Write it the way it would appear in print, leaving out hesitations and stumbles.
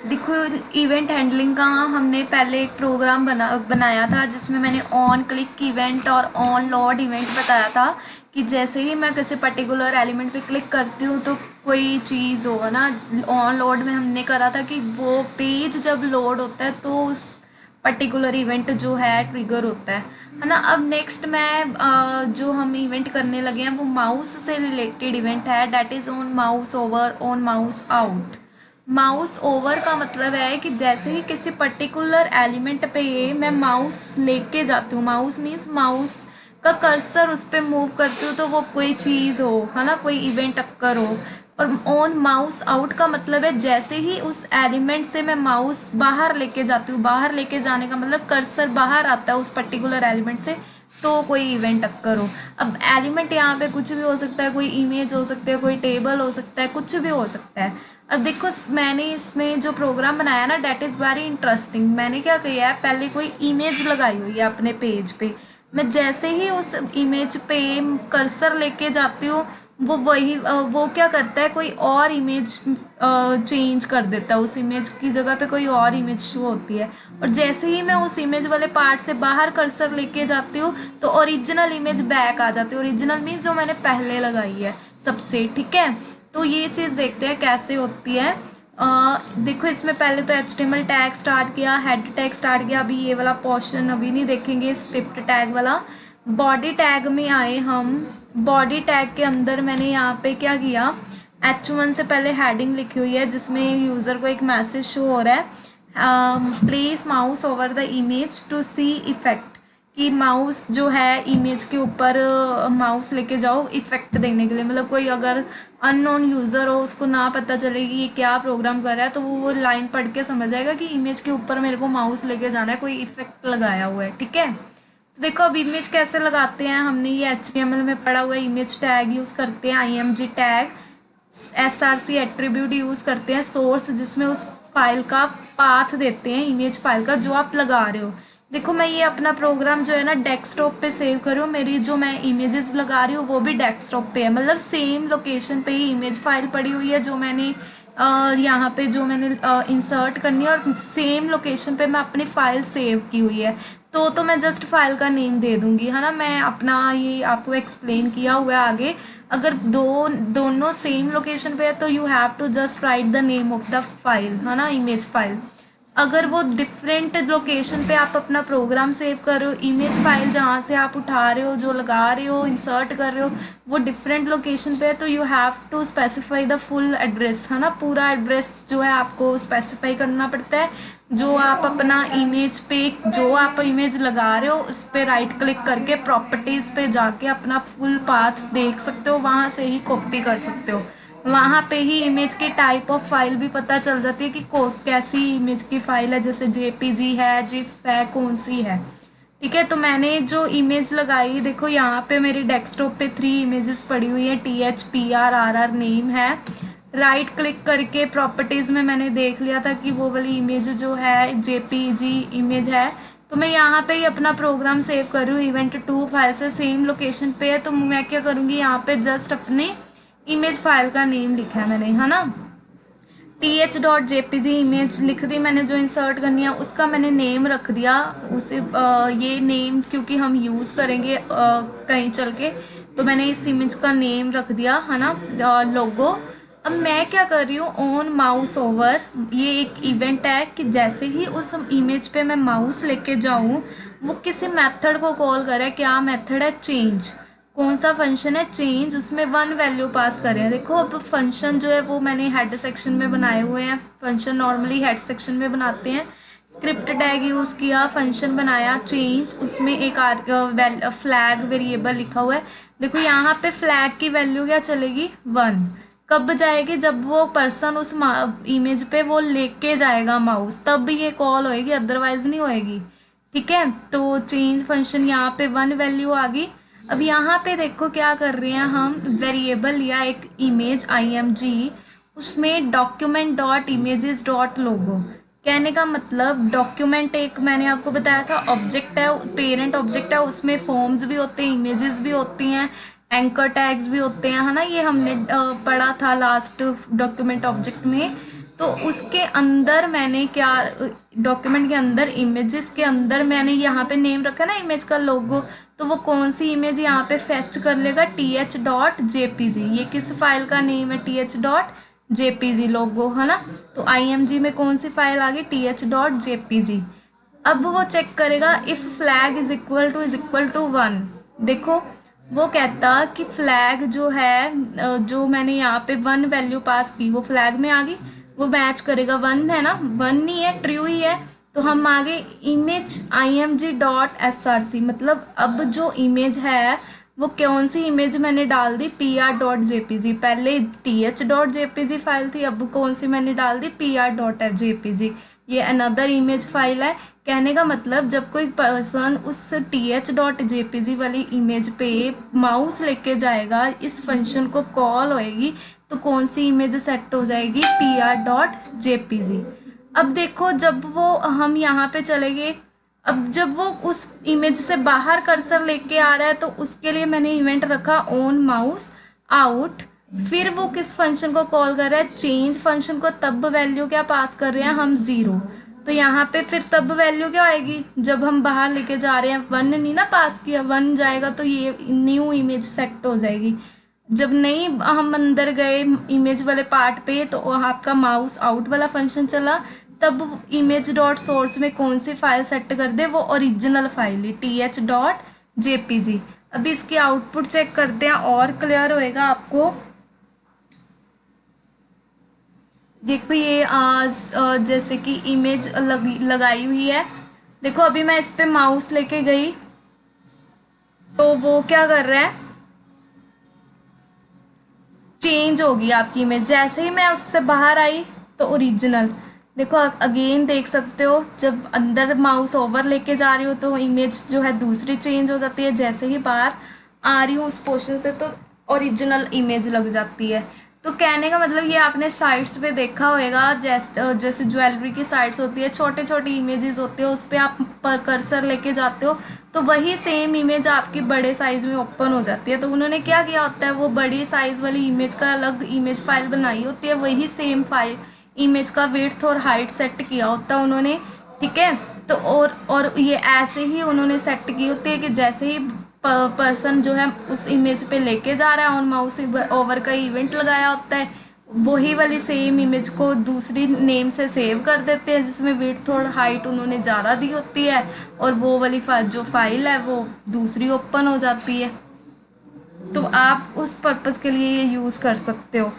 देखो, event handling का हमने पहले एक प्रोग्राम बनाया था जिसमें मैंने ऑन क्लिक इवेंट और ऑन लोड इवेंट बताया था कि जैसे ही मैं किसी पर्टिकुलर एलिमेंट पे क्लिक करती हूँ तो कोई चीज़ होगा ना। ऑन लोड में हमने करा था कि वो पेज जब लोड होता है तो उस पर्टिकुलर इवेंट जो है ट्रिगर होता है ना। अब नेक्स्ट मैं जो हम इवेंट करने लगे हैं वो माउस से रिलेटेड इवेंट है, that is on mouse over on mouse out. Mouse over का मतलब है कि जैसे ही किसी पर्टिकुलर एलिमेंट पे मैं माउस लेके जाती हूँ, माउस मीन्स माउस का कर्सर उस पर मूव करती हूँ तो वो कोई चीज़ हो, है ना, कोई इवेंट अक्कर हो। और ऑन माउस आउट का मतलब है जैसे ही उस एलिमेंट से मैं माउस बाहर लेके जाती हूँ, बाहर लेके जाने का मतलब कर्सर बाहर आता है उस पर्टिकुलर एलिमेंट से, तो कोई इवेंट अक्कर हो। अब एलिमेंट यहाँ पे कुछ भी हो सकता है, कोई इमेज हो सकती है, कोई टेबल हो सकता है, कुछ भी हो सकता है। अब देखो, मैंने इसमें जो प्रोग्राम बनाया ना, डेट इज़ वेरी इंटरेस्टिंग। मैंने क्या किया है, पहले कोई इमेज लगाई हुई है अपने पेज पे। मैं जैसे ही उस इमेज पे कर्सर लेके जाती हूँ वो क्या करता है, कोई और इमेज चेंज कर देता है। उस इमेज की जगह पे कोई और इमेज शो होती है। और जैसे ही मैं उस इमेज वाले पार्ट से बाहर कर्सर लेके जाती हूँ तो ओरिजिनल इमेज बैक आ जाती है। ओरिजिनल मीन्स जो मैंने पहले लगाई है सबसे, ठीक है। तो ये चीज़ देखते हैं कैसे होती है। देखो, इसमें पहले तो HTML टैग स्टार्ट किया, हेड टैग स्टार्ट किया। अभी ये वाला पोर्शन अभी नहीं देखेंगे, स्क्रिप्ट टैग वाला। बॉडी टैग में आए हम। बॉडी टैग के अंदर मैंने यहाँ पे क्या किया, H1 से पहले हेडिंग लिखी हुई है जिसमें यूज़र को एक मैसेज शो हो रहा है, place mouse over the image to see effect. कि माउस जो है इमेज के ऊपर माउस लेके जाओ इफेक्ट देने के लिए। मतलब कोई अगर अननोन यूज़र हो, उसको ना पता चले कि ये क्या प्रोग्राम कर रहा है, तो वो लाइन पढ़ के समझ जाएगा कि इमेज के ऊपर मेरे को माउस लेके जाना है, कोई इफेक्ट लगाया हुआ है, ठीक है। तो देखो, अब इमेज कैसे लगाते हैं, हमने ये HTML में पढ़ा हुआ है। इमेज टैग यूज़ करते हैं, IMG tag. SRC attribute use करते हैं, सोर्स जिसमें उस फाइल का पाथ देते हैं, इमेज फाइल का जो आप लगा रहे हो। देखो, मैं ये अपना प्रोग्राम जो है ना डेस्कटॉप पे सेव कर रही हूँ। मेरी जो मैं इमेजेस लगा रही हूँ वो भी डेस्कटॉप पे है, मतलब सेम लोकेशन पे ही इमेज फाइल पड़ी हुई है जो मैंने यहाँ पे जो मैंने इंसर्ट करनी है, और सेम लोकेशन पे मैं अपनी फ़ाइल सेव की हुई है। तो मैं जस्ट फाइल का नेम दे दूँगी, है ना। मैं अपना ये आपको एक्सप्लेन किया हुआ है आगे। अगर दोनों सेम लोकेशन पे है तो you have to just write the name of the file, है ना, इमेज फाइल। अगर वो डिफरेंट लोकेशन पे आप अपना प्रोग्राम सेव कर रहे हो, इमेज फाइल जहाँ से आप उठा रहे हो, जो लगा रहे हो, इंसर्ट कर रहे हो, वो डिफरेंट लोकेशन पे है, तो you have to specify the full address, है ना। पूरा एड्रेस जो है आपको स्पेसिफाई करना पड़ता है। जो आप अपना इमेज पे जो आप इमेज लगा रहे हो उस पर राइट क्लिक करके प्रॉपर्टीज़ पे जाके अपना फुल पाथ देख सकते हो, वहाँ से ही कॉपी कर सकते हो। वहाँ पे ही इमेज की टाइप ऑफ फाइल भी पता चल जाती है कि कैसी इमेज की फाइल है, जैसे JPG है, जिफ है, कौन सी है, ठीक है। तो मैंने जो इमेज लगाई, देखो यहाँ पे मेरे डेस्कटॉप पे 3 इमेजेस पड़ी हुई है, THPRRR नेम है। राइट क्लिक करके प्रॉपर्टीज़ में मैंने देख लिया था कि वो वाली इमेज जो है JPG इमेज है। तो मैं यहाँ पे ही अपना प्रोग्राम सेव कर रही हूँ। Event2 फाइल से सेम लोकेशन पे है, तो मैं क्या करूँगी, यहाँ पे जस्ट अपने इमेज फाइल का नेम लिखा है मैंने, है ना। TH.jpg इमेज लिख दी मैंने, जो इंसर्ट करनी है उसका मैंने नेम रख दिया। उसे ये नेम क्योंकि हम यूज़ करेंगे कहीं चल के, तो मैंने इस इमेज का नेम रख दिया, है ना, लोगो। अब मैं क्या कर रही हूँ, ऑन माउस ओवर, ये एक इवेंट है कि जैसे ही उस इमेज पे मैं माउस लेके जाऊँ वो किसी मेथड को कॉल करे। क्या मेथड है, चेंज। कौन सा फंक्शन है, चेंज। उसमें 1 वैल्यू पास कर रहे हैं। देखो, अब फंक्शन जो है वो मैंने हेड सेक्शन में बनाए हुए हैं। फंक्शन नॉर्मली हेड सेक्शन में बनाते हैं। स्क्रिप्ट टैग यूज़ किया, फंक्शन बनाया चेंज, उसमें एक फ्लैग वेरिएबल लिखा हुआ है। देखो, यहाँ पे फ्लैग की वैल्यू क्या चलेगी, 1। कब जाएगी, जब वो पर्सन उस इमेज पे वो लेके जाएगा माउस, तब भी ये कॉल होएगी, अदरवाइज नहीं होएगी, ठीक है। तो चेंज फंक्शन यहाँ पे 1 वैल्यू आ गई। अब यहाँ पे देखो क्या कर रहे हैं हम, वेरिएबल लिया एक इमेज IMG, उसमें डॉक्यूमेंट डॉट इमेजेस डॉट लोगो। कहने का मतलब, डॉक्यूमेंट एक मैंने आपको बताया था ऑब्जेक्ट है, पेरेंट ऑब्जेक्ट है, उसमें फॉर्म्स भी होते हैं, इमेजेस भी होती हैं, एंकर टैग्स भी होते हैं, है ना, ये हमने पढ़ा था लास्ट डॉक्यूमेंट ऑब्जेक्ट में। तो उसके अंदर मैंने क्या, डॉक्यूमेंट के अंदर इमेजेस के अंदर मैंने यहाँ पे नेम रखा ना इमेज का लोगो, तो वो कौन सी इमेज यहाँ पे फेच कर लेगा, th.jpg। ये किस फाइल का नेम है, th.jpg लोगो, है ना। तो img में कौन सी फाइल आ गई, th.jpg। अब वो चेक करेगा if flag is equal to 1। देखो वो कहता कि फ्लैग जो है जो मैंने यहाँ पे 1 वैल्यू पास की वो फ्लैग में आ गई, वो मैच करेगा 1, है ना, 1 नहीं है, ट्रू ही है। तो हम आगे इमेज img.src, मतलब अब जो इमेज है वो कौन सी इमेज मैंने डाल दी, pr.jpg। पहले th.jpg फाइल थी, अब कौन सी मैंने डाल दी, pr.jpg। ये अनदर इमेज फाइल है। कहने का मतलब जब कोई पर्सन उस th.jpg वाली इमेज पे माउस लेके जाएगा, इस फंक्शन को कॉल होएगी, तो कौन सी इमेज सेट हो जाएगी, pr.jpg। अब देखो जब वो हम यहाँ पे चले गए, अब जब वो उस इमेज से बाहर कर्सर लेके आ रहा है तो उसके लिए मैंने इवेंट रखा ऑन माउस आउट। फिर वो किस फंक्शन को कॉल कर रहा है, चेंज फंक्शन को। तब वैल्यू क्या पास कर रहे हैं हम, 0। तो यहाँ पे फिर तब वैल्यू क्या आएगी, जब हम बाहर लेके जा रहे हैं, 1 नहीं ना पास किया, 1 जाएगा तो ये न्यू इमेज सेट हो जाएगी। जब नहीं हम अंदर गए इमेज वाले पार्ट पे, तो आपका माउस आउट वाला फंक्शन चला, तब इमेज डॉट सोर्स में कौन सी फाइल सेट कर दे, वो ओरिजिनल फाइल है th.jpg। अभी इसकी आउटपुट चेक करते हैं और क्लियर होएगा आपको। देखो ये जैसे कि इमेज लगाई हुई है। देखो अभी मैं इस पे माउस लेके गई तो वो क्या कर रहा है, चेंज होगी आपकी इमेज। जैसे ही मैं उससे बाहर आई तो ओरिजिनल। देखो अगेन देख सकते हो, जब अंदर माउस ओवर लेके जा रही हो तो इमेज जो है दूसरी चेंज हो जाती है, जैसे ही बाहर आ रही हूँ उस पोर्शन से तो ओरिजिनल इमेज लग जाती है। तो कहने का मतलब ये आपने साइट्स पे देखा होएगा, जैसे ज्वेलरी की साइट्स होती है, छोटे छोटे इमेजेस होते हैं, उस पर आप कर्सर लेके जाते हो तो वही सेम इमेज आपकी बड़े साइज़ में ओपन हो जाती है। तो उन्होंने क्या किया होता है, वो बड़ी साइज़ वाली इमेज का अलग इमेज फाइल बनाई होती है, वही सेम फाइल इमेज का विड्थ और हाइट सेट किया होता है उन्होंने, ठीक है। तो और ये ऐसे ही उन्होंने सेट की होती है कि जैसे ही पर्सन जो है उस इमेज पे लेके जा रहा है, ऑन माउस ओवर का इवेंट लगाया होता है, वही वाली सेम इमेज को दूसरी नेम से सेव कर देते हैं, जिसमें विड्थ और हाइट उन्होंने ज़्यादा दी होती है, और वो वाली जो फाइल है वो दूसरी ओपन हो जाती है। तो आप उस पर्पज़ के लिए ये यूज़ कर सकते हो।